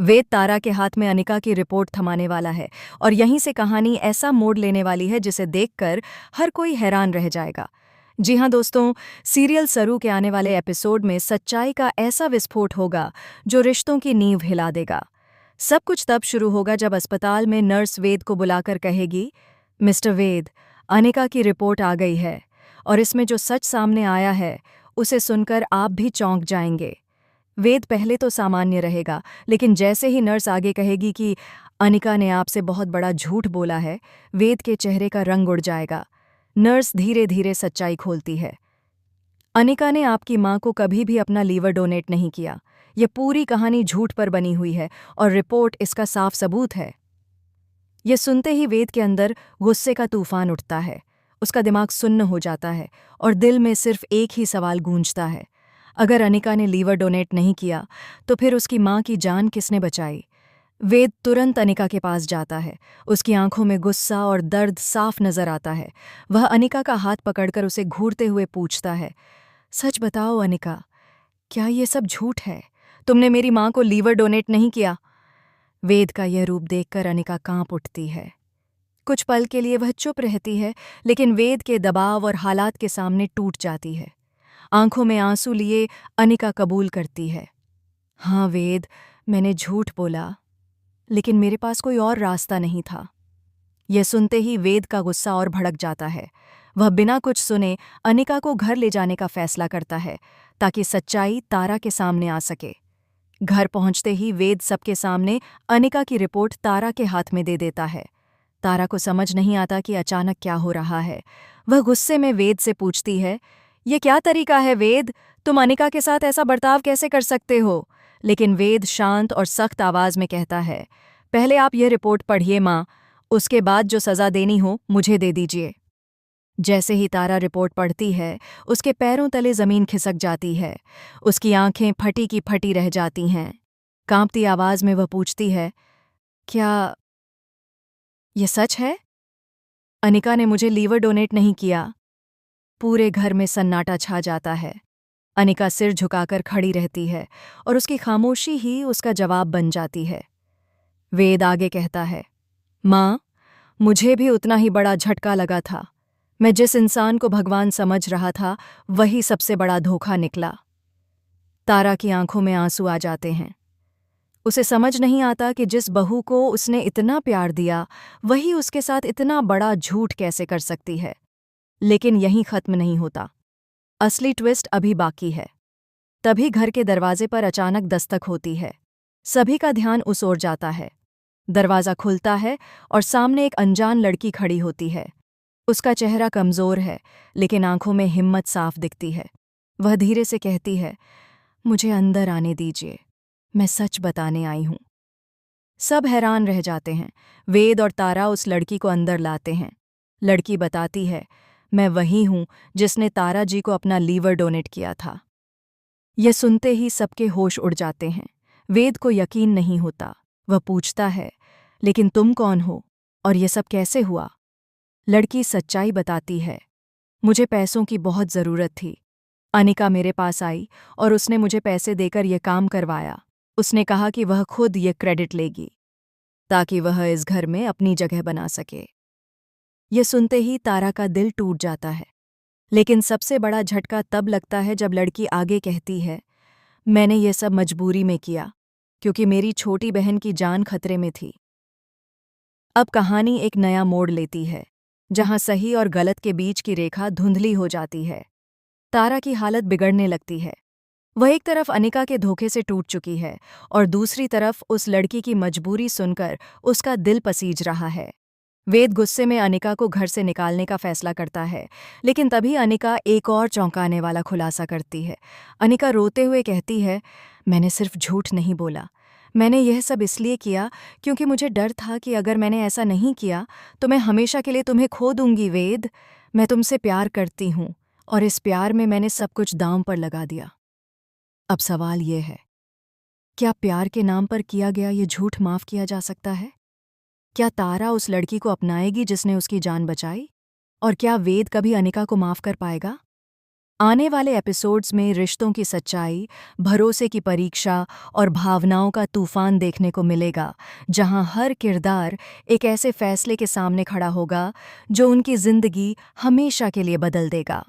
वेद तारा के हाथ में अनिका की रिपोर्ट थमाने वाला है और यहीं से कहानी ऐसा मोड़ लेने वाली है जिसे देखकर हर कोई हैरान रह जाएगा। जी हाँ दोस्तों, सीरियल सरू के आने वाले एपिसोड में सच्चाई का ऐसा विस्फोट होगा जो रिश्तों की नींव हिला देगा। सब कुछ तब शुरू होगा जब अस्पताल में नर्स वेद को बुलाकर कहेगी, मिस्टर वेद, अनिका की रिपोर्ट आ गई है और इसमें जो सच सामने आया है उसे सुनकर आप भी चौंक जाएंगे। वेद पहले तो सामान्य रहेगा, लेकिन जैसे ही नर्स आगे कहेगी कि अनिका ने आपसे बहुत बड़ा झूठ बोला है, वेद के चेहरे का रंग उड़ जाएगा। नर्स धीरे धीरे सच्चाई खोलती है। अनिका ने आपकी मां को कभी भी अपना लीवर डोनेट नहीं किया। यह पूरी कहानी झूठ पर बनी हुई है और रिपोर्ट इसका साफ सबूत है। यह सुनते ही वेद के अंदर गुस्से का तूफान उठता है। उसका दिमाग सुन्न हो जाता है और दिल में सिर्फ एक ही सवाल गूंजता है, अगर अनिका ने लीवर डोनेट नहीं किया तो फिर उसकी मां की जान किसने बचाई। वेद तुरंत अनिका के पास जाता है। उसकी आंखों में गुस्सा और दर्द साफ नजर आता है। वह अनिका का हाथ पकड़कर उसे घूरते हुए पूछता है, सच बताओ अनिका, क्या ये सब झूठ है? तुमने मेरी मां को लीवर डोनेट नहीं किया? वेद का यह रूप देखकर अनिका कांप उठती है। कुछ पल के लिए वह चुप रहती है, लेकिन वेद के दबाव और हालात के सामने टूट जाती है। आंखों में आंसू लिए अनिका कबूल करती है, हाँ वेद, मैंने झूठ बोला, लेकिन मेरे पास कोई और रास्ता नहीं था। यह सुनते ही वेद का गुस्सा और भड़क जाता है। वह बिना कुछ सुने अनिका को घर ले जाने का फैसला करता है ताकि सच्चाई तारा के सामने आ सके। घर पहुंचते ही वेद सबके सामने अनिका की रिपोर्ट तारा के हाथ में दे देता है। तारा को समझ नहीं आता कि अचानक क्या हो रहा है। वह गुस्से में वेद से पूछती है, ये क्या तरीका है वेद? तुम अनिका के साथ ऐसा बर्ताव कैसे कर सकते हो? लेकिन वेद शांत और सख्त आवाज में कहता है, पहले आप यह रिपोर्ट पढ़िए माँ, उसके बाद जो सजा देनी हो मुझे दे दीजिए। जैसे ही तारा रिपोर्ट पढ़ती है, उसके पैरों तले जमीन खिसक जाती है। उसकी आंखें फटी की फटी रह जाती हैं। कांपती आवाज में वह पूछती है, क्या यह सच है? अनिका ने मुझे लीवर डोनेट नहीं किया। पूरे घर में सन्नाटा छा जाता है। अनिका सिर झुकाकर खड़ी रहती है और उसकी खामोशी ही उसका जवाब बन जाती है। वेद आगे कहता है, माँ, मुझे भी उतना ही बड़ा झटका लगा था। मैं जिस इंसान को भगवान समझ रहा था वही सबसे बड़ा धोखा निकला। तारा की आंखों में आंसू आ जाते हैं। उसे समझ नहीं आता कि जिस बहू को उसने इतना प्यार दिया वही उसके साथ इतना बड़ा झूठ कैसे कर सकती है। लेकिन यहीं खत्म नहीं होता। असली ट्विस्ट अभी बाकी है। तभी घर के दरवाजे पर अचानक दस्तक होती है। सभी का ध्यान उस ओर जाता है। दरवाज़ा खुलता है और सामने एक अनजान लड़की खड़ी होती है। उसका चेहरा कमज़ोर है, लेकिन आंखों में हिम्मत साफ दिखती है। वह धीरे से कहती है, मुझे अंदर आने दीजिए, मैं सच बताने आई हूँ। सब हैरान रह जाते हैं। वेद और तारा उस लड़की को अंदर लाते हैं। लड़की बताती है, मैं वही हूँ जिसने तारा जी को अपना लीवर डोनेट किया था। यह सुनते ही सबके होश उड़ जाते हैं। वेद को यकीन नहीं होता। वह पूछता है, लेकिन तुम कौन हो और यह सब कैसे हुआ? लड़की सच्चाई बताती है, मुझे पैसों की बहुत ज़रूरत थी। अनिका मेरे पास आई और उसने मुझे पैसे देकर यह काम करवाया। उसने कहा कि वह खुद ये क्रेडिट लेगी ताकि वह इस घर में अपनी जगह बना सके। यह सुनते ही तारा का दिल टूट जाता है। लेकिन सबसे बड़ा झटका तब लगता है जब लड़की आगे कहती है, मैंने ये सब मजबूरी में किया क्योंकि मेरी छोटी बहन की जान खतरे में थी। अब कहानी एक नया मोड़ लेती है, जहां सही और गलत के बीच की रेखा धुंधली हो जाती है। तारा की हालत बिगड़ने लगती है। वह एक तरफ अनिका के धोखे से टूट चुकी है और दूसरी तरफ उस लड़की की मजबूरी सुनकर उसका दिल पसीज रहा है। वेद गुस्से में अनिका को घर से निकालने का फैसला करता है, लेकिन तभी अनिका एक और चौंकाने वाला खुलासा करती है। अनिका रोते हुए कहती है, मैंने सिर्फ झूठ नहीं बोला, मैंने यह सब इसलिए किया क्योंकि मुझे डर था कि अगर मैंने ऐसा नहीं किया तो मैं हमेशा के लिए तुम्हें खो दूंगी। वेद, मैं तुमसे प्यार करती हूँ और इस प्यार में मैंने सब कुछ दांव पर लगा दिया। अब सवाल ये है, क्या प्यार के नाम पर किया गया ये झूठ माफ़ किया जा सकता है? क्या तारा उस लड़की को अपनाएगी जिसने उसकी जान बचाई? और क्या वेद कभी अनिका को माफ़ कर पाएगा? आने वाले एपिसोड्स में रिश्तों की सच्चाई, भरोसे की परीक्षा और भावनाओं का तूफान देखने को मिलेगा, जहां हर किरदार एक ऐसे फैसले के सामने खड़ा होगा जो उनकी जिंदगी हमेशा के लिए बदल देगा।